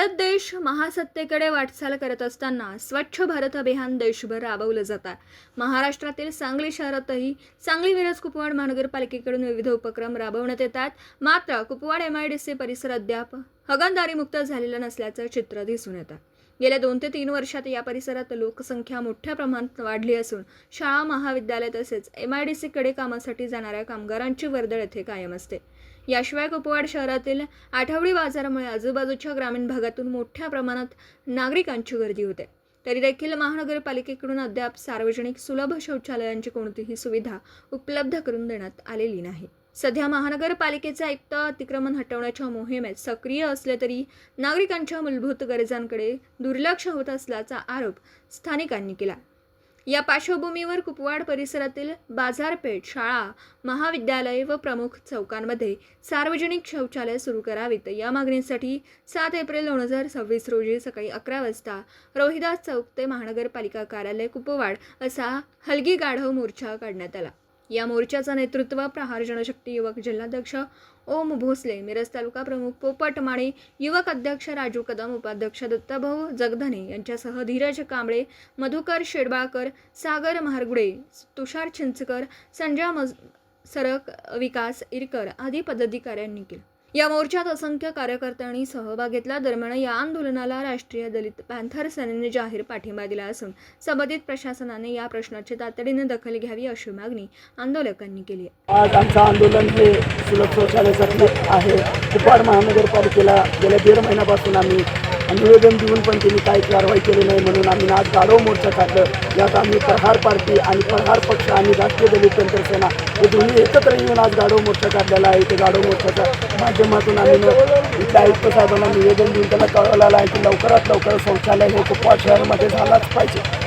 भारत देश महासत्तेकडे वाटचाल करत असताना स्वच्छ भारत अभियान देशभर राबवलं जात आहे. महाराष्ट्रातील सांगली शहरातही सांगली मिरज कुपवाड महानगरपालिकेकडून विविध उपक्रम राबवण्यात येतात. मात्र कुपवाड MIDC परिसर अद्याप हगणदारीमुक्त झालेला नसल्याचं चित्र दिसून येतं. गेल्या 2 ते 3 वर्षात या परिसरात लोकसंख्या मोठ्या प्रमाणात वाढली असून शाळा महाविद्यालय तसेच MIDC कडे कामासाठी जाणाऱ्या कामगारांची वर्दळ येथे कायम असते. याशिवाय कुपवाड शहरातील आठवडी बाजारामुळे आजूबाजूच्या ग्रामीण भागातून मोठ्या प्रमाणात नागरिकांची गर्दी होते. तरी देखील महानगरपालिकेकडून अद्याप सार्वजनिक सुलभ शौचालयांची कोणतीही सुविधा उपलब्ध करून देण्यात आलेली नाही. सध्या महानगरपालिकेचे आयुक्त अतिक्रमण हटवण्याच्या मोहिमेत सक्रिय असले तरी नागरिकांच्या मूलभूत गरजांकडे दुर्लक्ष होत असल्याचा आरोप स्थानिकांनी केला. या पार्श्वभूमीवर कुपवाड परिसरातील बाजारपेठ, शाळा, महाविद्यालय व प्रमुख चौकांमध्ये सार्वजनिक शौचालय सुरू करावीत या मागणीसाठी 7 एप्रिल 2026 रोजी सकाळी 11 वाजता रोहिदास चौक ते महानगरपालिका कार्यालय कुपवाड असा हलगी गाढव मोर्चा काढण्यात आला. या मोर्चाचं नेतृत्व प्रहार जनशक्ती युवक जिल्हाध्यक्ष ओम भोसले, मिरज तालुका प्रमुख पोपट माने, युवक अध्यक्ष राजू कदम, उपाध्यक्ष दत्ताभाऊ जगधने यांच्यासह धीरज कांबळे, मधुकर शेडबाळकर, सागर महारगुडे, तुषार चिंचकर, संजय सरक, विकास इरकर आदी पदाधिकाऱ्यांनी केलं. या मोर्चात असंख्य कार्यकर्त्यांनी सहभाग घेतला. दरम्यान या आंदोलनाला राष्ट्रीय दलित पॅंथर सेनेने जाहीर पाठिंबा दिला असून संबंधित प्रशासनाने या प्रश्नाची तातडीने दखल घ्यावी अशी मागणी आंदोलकांनी केली आहे. आज आमचं आंदोलन हे सुलभ शौचालयासाठी आहे. कुपवाड महानगरपालिकेला गेल्या 1.5 महिन्यापासून आम्ही निवेदन देऊन पण त्यांनी काही कारवाई केली नाही, म्हणून आम्ही आज गाढव मोर्चा काढलं. यात आम्ही प्रहार पार्टी आणि प्रहार पक्ष आणि राष्ट्रीय दलित पॅंथर सेना हे दोन्ही एकत्र येऊन आज गाढव मोर्चा काढलेला आहे. ते गाढव मोर्चाच्या माध्यमातून आम्ही इथल्या आयुक्त साहेबांना निवेदन देऊन त्यांना कळवलेलं आहे की लवकरात लवकर शौचालय हे कुपवाड शहरामध्ये झालाच पाहिजे.